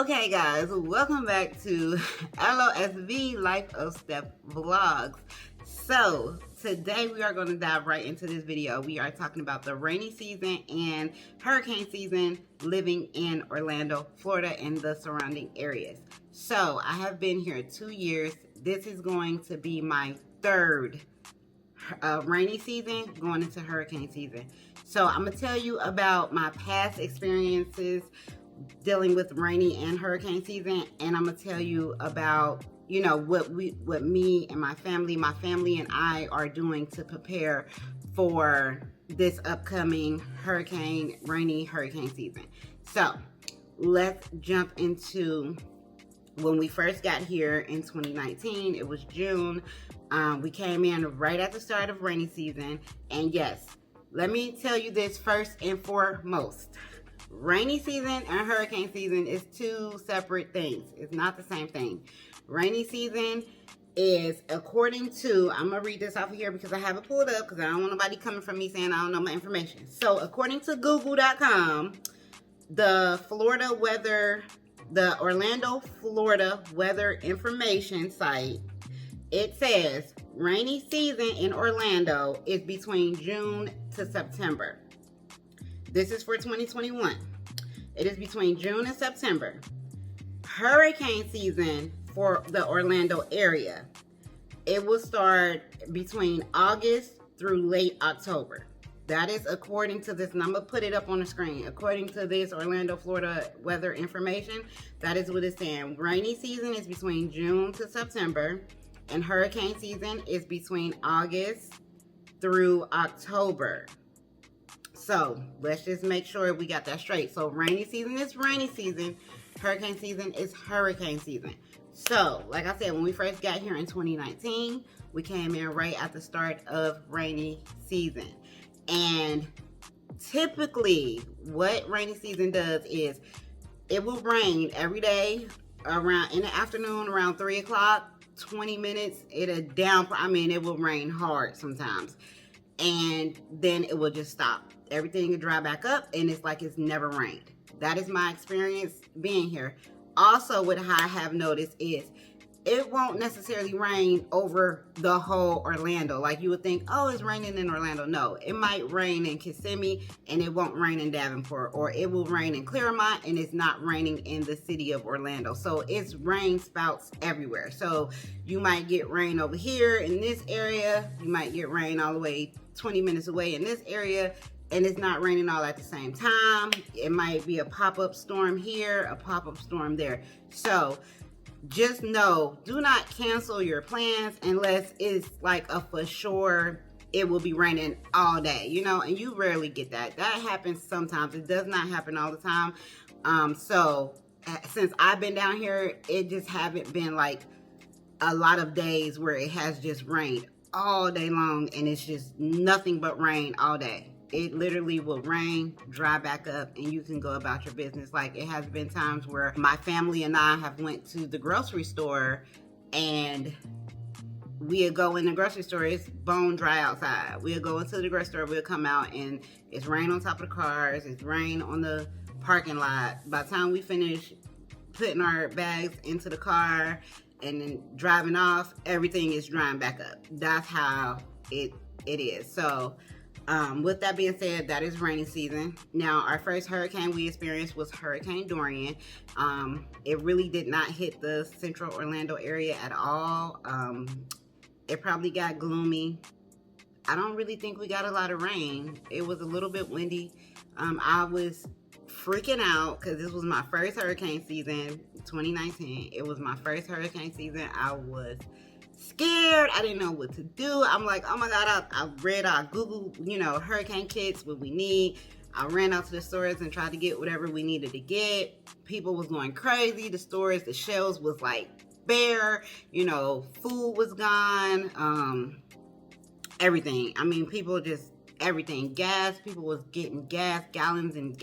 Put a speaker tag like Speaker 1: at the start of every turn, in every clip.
Speaker 1: Okay, guys, welcome back to LOSV Life of Steph Vlogs. So, today we are going to dive right into this video. We are talking about the rainy season and hurricane season living in Orlando, Florida, and the surrounding areas. So, I have been here 2 years. This is going to be my third rainy season going into hurricane season. So, I'm going to tell you about my past experiences dealing with rainy and hurricane season, and I'm gonna tell you about what me and my family and I are doing to prepare for this upcoming rainy hurricane season. So let's jump into when we first got here in 2019. It was June. We came in right at the start of rainy season, and yes, let me tell you this first and foremost. Rainy season and hurricane season is two separate things. It's not the same thing. Rainy season is according to, I'm going to read this off of here because I have it pulled up because I don't want nobody coming from me saying I don't know my information. So according to google.com, the Orlando, Florida weather information site, it says rainy season in Orlando is between June to September. This is for 2021. It is between June and September. Hurricane season for the Orlando area, it will start between August through late October. That is according to this, and I'm going to put it up on the screen. According to this Orlando, Florida weather information, that is what it's saying. Rainy season is between June to September, and hurricane season is between August through October. So let's just make sure we got that straight. So rainy season is rainy season. Hurricane season is hurricane season. So like I said, when we first got here in 2019, we came in right at the start of rainy season. And typically what rainy season does is it will rain every day in the afternoon around 3 o'clock, 20 minutes. It will rain hard sometimes. And then it will just stop. Everything will dry back up, and it's like it's never rained. That is my experience being here. Also, what I have noticed is it won't necessarily rain over the whole Orlando. Like you would think, oh, it's raining in Orlando. No, it might rain in Kissimmee, and it won't rain in Davenport. Or it will rain in Claremont, and it's not raining in the city of Orlando. So it's rain spouts everywhere. So you might get rain over here in this area. You might get rain all the way 20 minutes away in this area, and it's not raining all at the same time. It might be a pop-up storm here, a pop-up storm there. So just know, do not cancel your plans unless it's like a for sure it will be raining all day, and you rarely get that. That happens sometimes. It does not happen all the time. So since I've been down here, it just haven't been like a lot of days where it has just rained all day long, and it's just nothing but rain all day. It literally will rain, dry back up, and you can go about your business. Like it has been times where my family and I have went to the grocery store, and we'll go in the grocery store, it's bone dry outside. We'll go into the grocery store, we'll come out, and it's rain on top of the cars, it's rain on the parking lot. By the time we finish putting our bags into the car and then driving off, everything is drying back up. That's how it is. So with that being said, that is rainy season. Now, our first hurricane we experienced was Hurricane Dorian. It really did not hit the central Orlando area at all. It probably got gloomy. I don't really think we got a lot of rain. It was a little bit windy. I was freaking out because this was my first hurricane season, 2019. It was my first hurricane season. I was scared. I didn't know what to do. I'm like, oh my God, I Googled, hurricane kits, what we need. I ran out to the stores and tried to get whatever we needed to get. People was going crazy. The stores, the shelves was like bare, food was gone, everything. I mean, everything, gas, people was getting gas, gallons and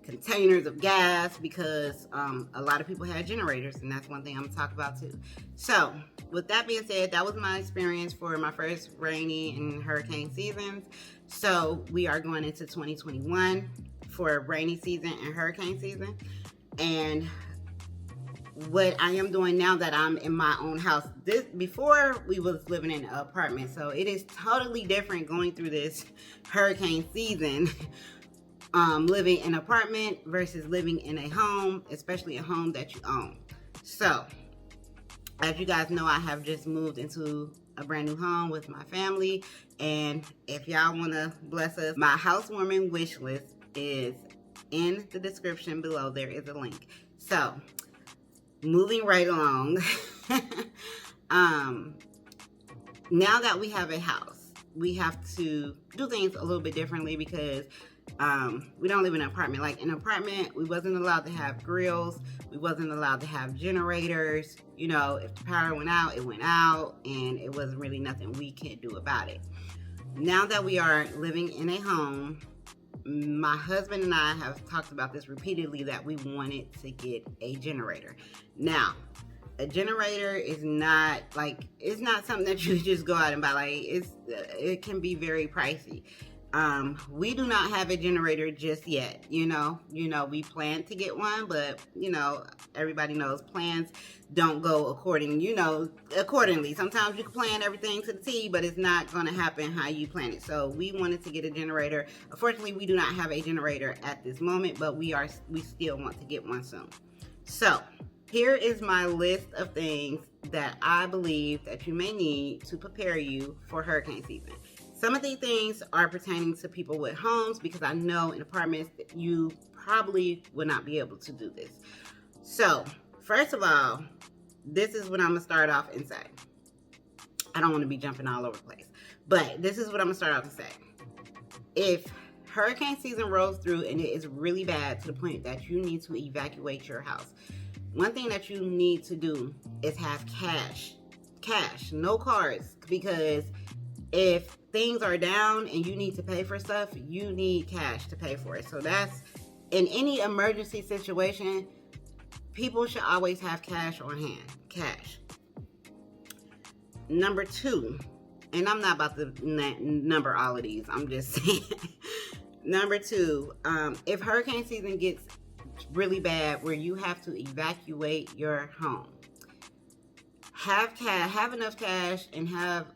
Speaker 1: containers of gas because a lot of people had generators, and that's one thing I'm gonna talk about too. So with that being said, that was my experience for my first rainy and hurricane seasons. So we are going into 2021 for rainy season and hurricane season. And what I am doing now that I'm in my own house, this before we was living in an apartment, so it is totally different going through this hurricane season. Living in an apartment versus living in a home, especially a home that you own. So as you guys know, I have just moved into a brand new home with my family, and if y'all want to bless us, my housewarming wish list is in the description below. There is a link. So moving right along. Now that we have a house, we have to do things a little bit differently because we don't live in an apartment. Like in an apartment, we wasn't allowed to have grills, we wasn't allowed to have generators. You know, if the power went out, it went out, and it wasn't really nothing we could do about it. Now that we are living in a home, my husband and I have talked about this repeatedly, that we wanted to get a generator. Now, a generator is not like, it's not something that you just go out and buy. Like it can be very pricey. We do not have a generator just yet. You know, we plan to get one, but you know, everybody knows plans don't go accordingly. Sometimes you can plan everything to the T, but it's not going to happen how you plan it. So we wanted to get a generator. Unfortunately, we do not have a generator at this moment, but we still want to get one soon. So here is my list of things that I believe that you may need to prepare you for hurricane season. Some of these things are pertaining to people with homes, because I know in apartments that you probably would not be able to do this. So first of all, this is what I'm gonna start off and say. I don't want to be jumping all over the place, but this is what I'm gonna start off and say. If hurricane season rolls through and it is really bad to the point that you need to evacuate your house, one thing that you need to do is have cash, no cards, because if things are down and you need to pay for stuff, you need cash to pay for it. So that's, in any emergency situation, people should always have cash on hand. Cash. Number two, and I'm not about to number all of these, I'm just saying. Number two, if hurricane season gets really bad where you have to evacuate your home, have enough cash, and have,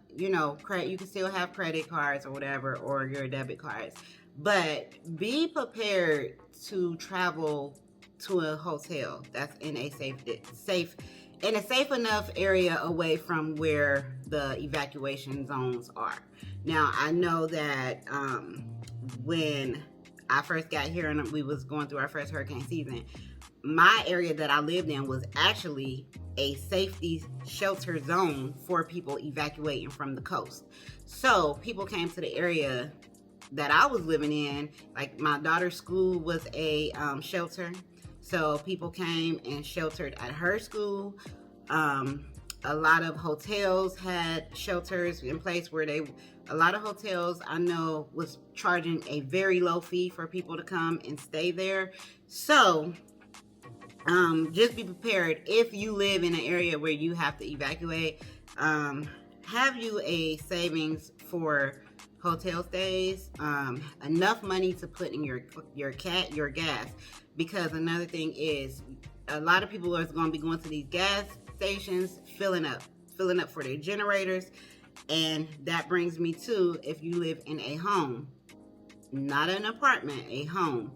Speaker 1: credit. You can still have credit cards or whatever, or your debit cards, but be prepared to travel to a hotel that's in a safe enough area away from where the evacuation zones are. Now, I know that when I first got here and we was going through our first hurricane season, my area that I lived in was actually a safety shelter zone for people evacuating from the coast. So people came to the area that I was living in. Like my daughter's school was a shelter. So people came and sheltered at her school. A lot of hotels had shelters in place where a lot of hotels I know was charging a very low fee for people to come and stay there. So just be prepared if you live in an area where you have to evacuate. Have you a savings for hotel stays, enough money to put in your gas, because another thing is a lot of people are going to be going to these gas stations filling up for their generators. And that brings me to, if you live in a home, not an apartment, a home,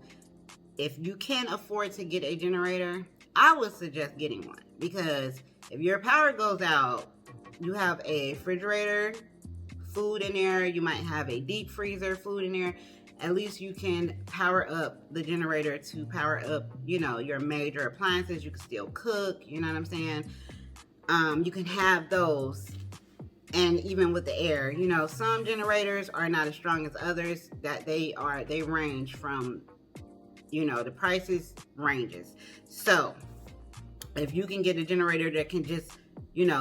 Speaker 1: if you can't afford to get a generator, I would suggest getting one, because if your power goes out, you have a refrigerator, food in there, you might have a deep freezer, food in there. At least you can power up the generator to power up, your major appliances. You can still cook, you know what I'm saying? You can have those. And even with the air, some generators are not as strong as others, that they range from, the prices ranges. So if you can get a generator that can just,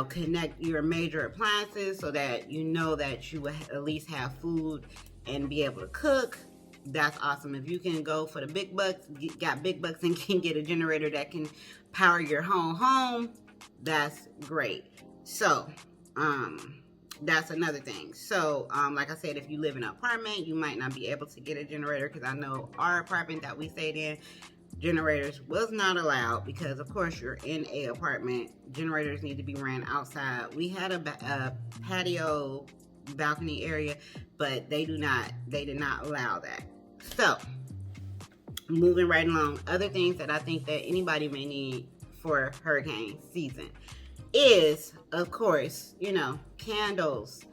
Speaker 1: connect your major appliances so that that you will at least have food and be able to cook, that's awesome. If you can go for the big bucks, got big bucks, and can get a generator that can power your home, that's great. So, that's another thing. So, like I said, if you live in an apartment, you might not be able to get a generator, because I know our apartment that we stayed in, generators was not allowed because, of course, you're in a apartment. Generators need to be ran outside. We had a patio balcony area, but they did not allow that. So, moving right along, other things that I think that anybody may need for hurricane season is, of course, candles,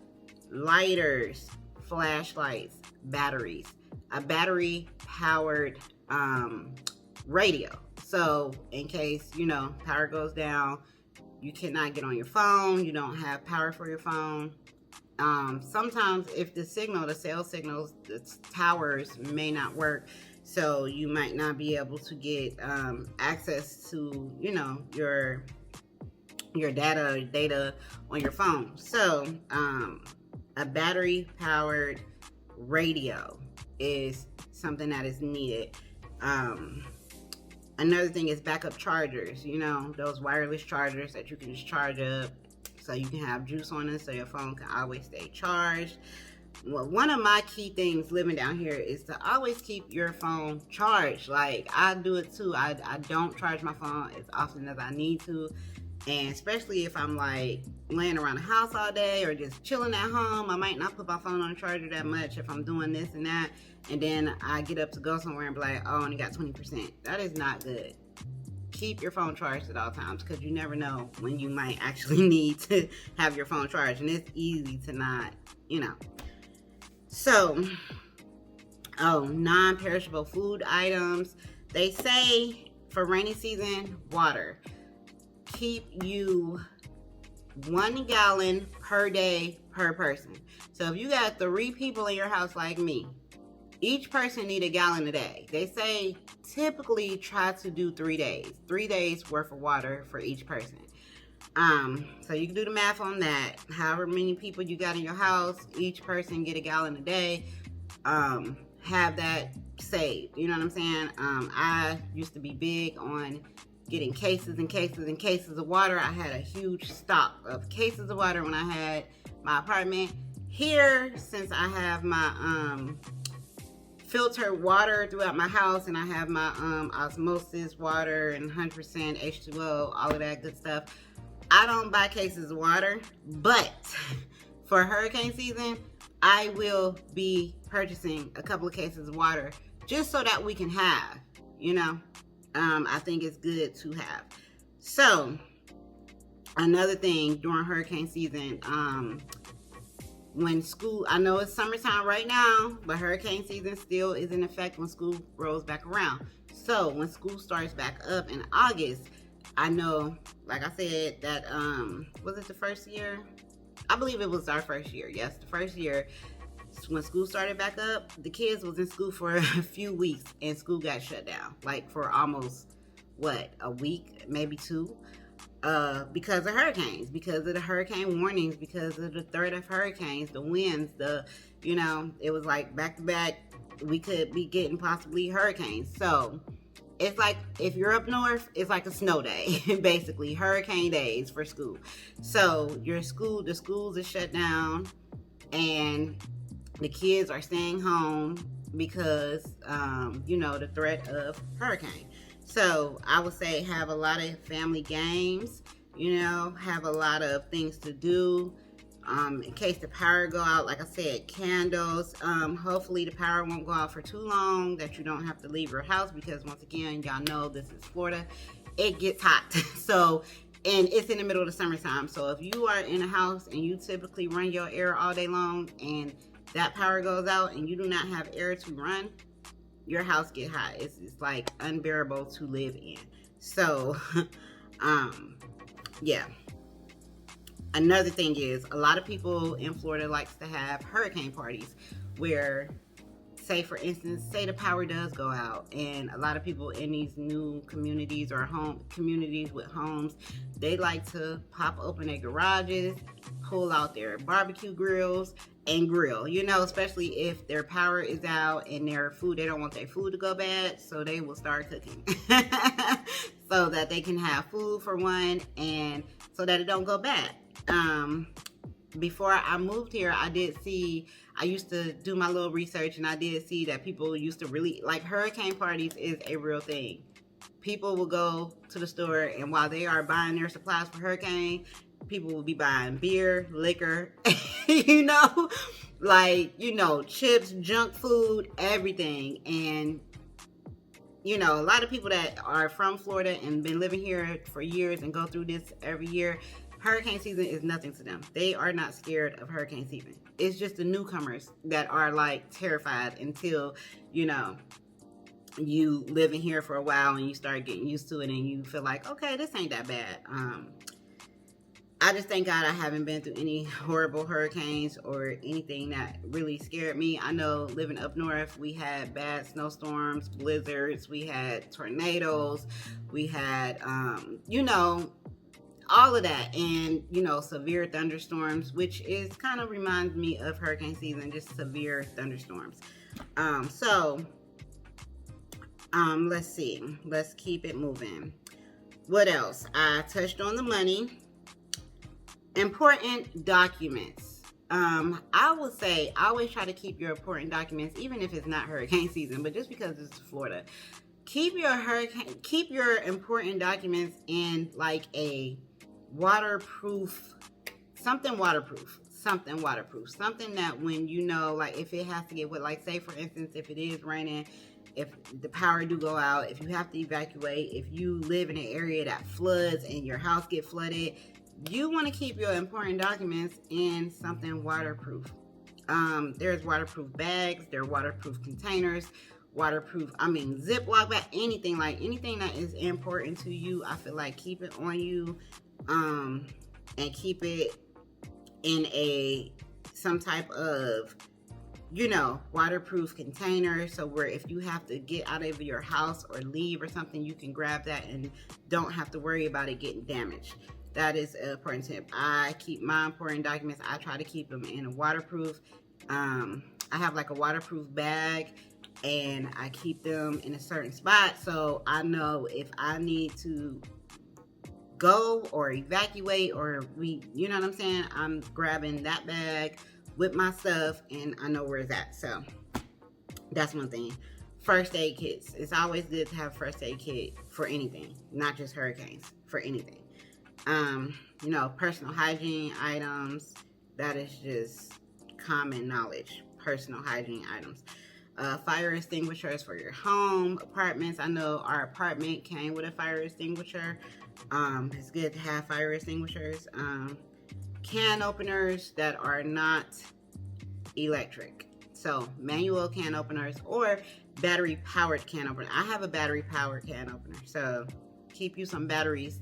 Speaker 1: lighters, flashlights, batteries, a battery powered radio. So in case, power goes down, you cannot get on your phone, you don't have power for your phone. Sometimes if the cell signals, the towers may not work, so you might not be able to get access to, your data on your phone. So a battery powered radio is something that is needed. Another thing is backup chargers, those wireless chargers that you can just charge up so you can have juice on it so your phone can always stay charged. Well, one of my key things living down here is to always keep your phone charged. Like, I do it too. I don't charge my phone as often as I need to. And especially if I'm like laying around the house all day or just chilling at home, I might not put my phone on the charger that much if I'm doing this and that. And then I get up to go somewhere and be like, oh, I only got 20%. That is not good. Keep your phone charged at all times because you never know when you might actually need to have your phone charged. And it's easy to not, So, non-perishable food items. They say for rainy season, water. Keep you 1 gallon per day per person. So if you got 3 people in your house like me, each person need a gallon a day. They say typically try to do 3 days. 3 days worth of water for each person. So you can do the math on that. However many people you got in your house, each person get a gallon a day. Have that saved. You know what I'm saying? I used to be big on getting cases and cases and cases of water. I had a huge stock of cases of water when I had my apartment. Here, since I have my filtered water throughout my house and I have my osmosis water and 100% H2O, all of that good stuff, I don't buy cases of water. But for hurricane season, I will be purchasing a couple of cases of water just so that we can have, I think it's good to have. So, another thing during hurricane season, when school, I know it's summertime right now, but hurricane season still is in effect when school rolls back around. So, when school starts back up in August, I know, like I said, that, was it the first year? I believe it was our first year. Yes, the first year. When school started back up, the kids was in school for a few weeks and school got shut down, like for almost a week, maybe 2, because of hurricanes, because of the hurricane warnings, because of the threat of hurricanes, the winds, it was like back to back. We could be getting possibly hurricanes. So it's like, if you're up north, it's like a snow day, basically hurricane days for school. So the schools are shut down and the kids are staying home because, the threat of hurricane. So I would say have a lot of family games, have a lot of things to do. In case the power go out, like I said, candles. Hopefully the power won't go out for too long, that you don't have to leave your house because, once again, y'all know this is Florida. It gets hot. So, and it's in the middle of the summertime. So if you are in a house and you typically run your air all day long and that power goes out and you do not have air to run, your house get hot. It's like unbearable to live in. So, yeah. Another thing is, a lot of people in Florida likes to have hurricane parties where, say for instance, say the power does go out, and a lot of people in these new communities or communities with homes, they like to pop open their garages, pull out their barbecue grills and grill, especially if their power is out and they don't want their food to go bad, so they will start cooking so that they can have food for one and so that it don't go bad. Before I moved here, I I used to do my little research, and I did see that people used to really, like, hurricane parties is a real thing. People will go to the store, and while they are buying their supplies for hurricane, people will be buying beer, liquor, you know, like, you know, chips, junk food, everything. And, you know, a lot of people that are from Florida and been living here for years and go through this every year, hurricane season is nothing to them. They are not scared of hurricane season. It's just the newcomers that are like terrified until, you know, you live in here for a while and you start getting used to it and you feel like, okay, this ain't that bad. I just thank God I haven't been through any horrible hurricanes or anything that really scared me. I know living up north, we had bad snowstorms, blizzards, we had tornadoes, we had, you know, all of that, and, you know, severe thunderstorms, which is kind of reminds me of hurricane season, just severe thunderstorms. Let's see. Let's keep it moving. What else? I touched on the money. Important documents. I would say always try to keep your important documents, even if it's not hurricane season, but just because it's Florida. Keep your important documents in like a waterproof, something that when you know, like if it has to get wet, like say for instance, if it is raining, if the power do go out, if you have to evacuate, if you live in an area that floods and your house get flooded, you want to keep your important documents in something waterproof. There's waterproof bags, there are waterproof containers, Ziploc bag, anything that is important to you. I feel like keep it on you, and keep it in some type of, you know, waterproof container, so where if you have to get out of your house or leave or something, you can grab that and don't have to worry about it getting damaged. That is an important tip. I keep my important documents, I try to keep them in a waterproof. I have like a waterproof bag, and I keep them in a certain spot so I know if I need to go or evacuate or you know what I'm saying, I'm grabbing that bag with my stuff and I know where it's at. So that's one thing. First aid kits. It's always good to have first aid kit for anything, not just hurricanes, for anything. You know, personal hygiene items, that is just common knowledge. Personal hygiene items. Fire extinguishers for your home, apartments. I know our apartment came with a fire extinguisher. It's good to have fire extinguishers. Can openers that are not electric. So manual can openers or battery powered can opener. I have a battery powered can opener. So keep you some batteries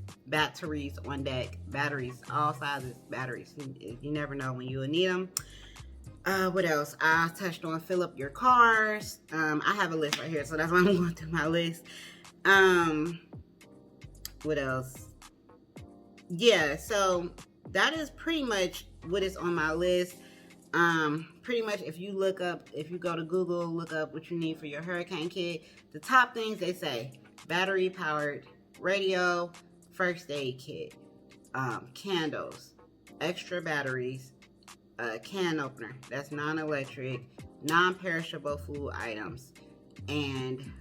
Speaker 1: on deck. Batteries, all sizes batteries. You never know when you will need them. What else? I touched on fill up your cars. I have a list right here, so that's why I'm going through my list. What else? Yeah, so that is pretty much what is on my list. Pretty much if you go to Google, look up what you need for your hurricane kit, the top things they say: battery powered radio, first aid kit, candles, extra batteries, can opener, that's non-electric, non-perishable food items, and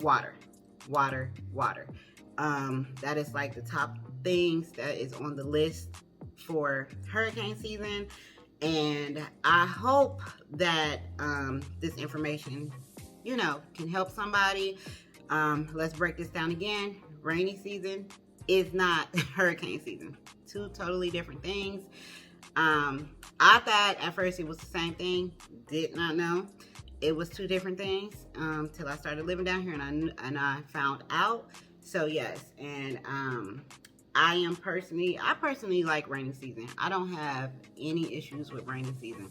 Speaker 1: water. That is like the top things that is on the list for hurricane season. And I hope that this information, you know, can help somebody. Let's break this down again. Rainy season is not hurricane season. Two totally different things. I thought at first it was the same thing. Did not know it was two different things till I started living down here, and I found out. So yes, and I personally like rainy season. I don't have any issues with rainy season.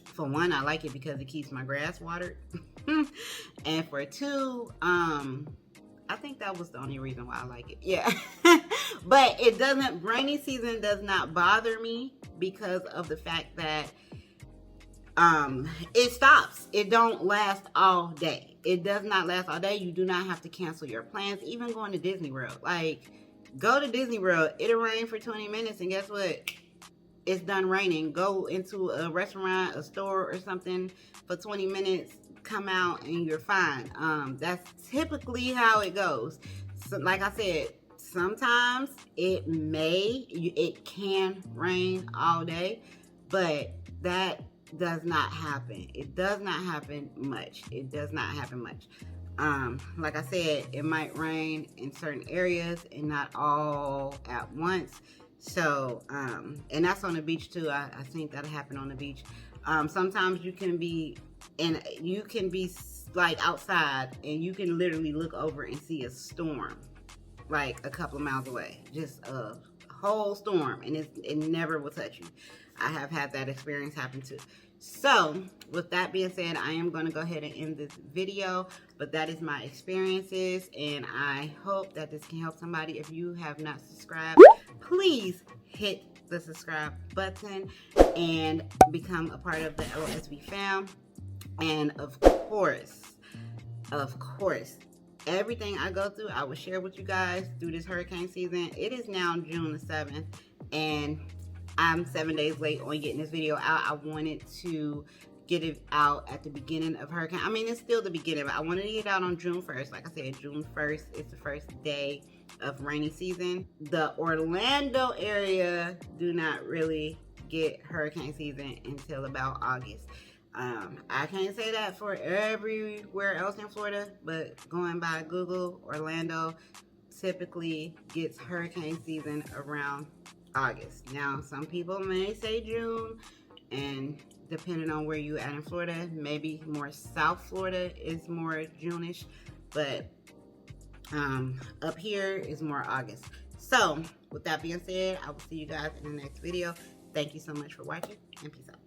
Speaker 1: For one, I like it because it keeps my grass watered. And for two, I think that was the only reason why I like it. Yeah. But rainy season does not bother me because of the fact that it stops. It don't last all day. It does not last all day. You do not have to cancel your plans, even going to Disney World. Like, go to Disney World, it'll rain for 20 minutes, and guess what? it's done raining. Go into a restaurant, a store or something for 20 minutes, come out and you're fine. That's typically how it goes. So like I said, sometimes it can rain all day, but that does not happen. It does not happen much. It does not happen much. Like I said, it might rain in certain areas and not all at once. So, and that's on the beach too. I think that'll happen on the beach. Sometimes you can be like outside and you can literally look over and see a storm like a couple of miles away, just a whole storm, and it never will touch you. I have had that experience happen too. So with that being said, I am going to go ahead and end this video, but that is my experiences, and I hope that this can help somebody. If you have not subscribed, please hit the subscribe button and become a part of the LSB fam. And of course, everything I go through, I will share with you guys through this hurricane season. It is now June the 7th, and I'm 7 days late on getting this video out. I wanted to get it out at the beginning of hurricane. I mean, it's still the beginning, but I wanted to get it out on June 1st. Like I said, June 1st is the first day of rainy season. The Orlando area do not really get hurricane season until about August. I can't say that for everywhere else in Florida, but going by Google, Orlando typically gets hurricane season around August. Now, some people may say June, and depending on where you at in Florida, maybe more South Florida is more June-ish, but up here is more August. So, with that being said, I will see you guys in the next video. Thank you so much for watching, and peace out.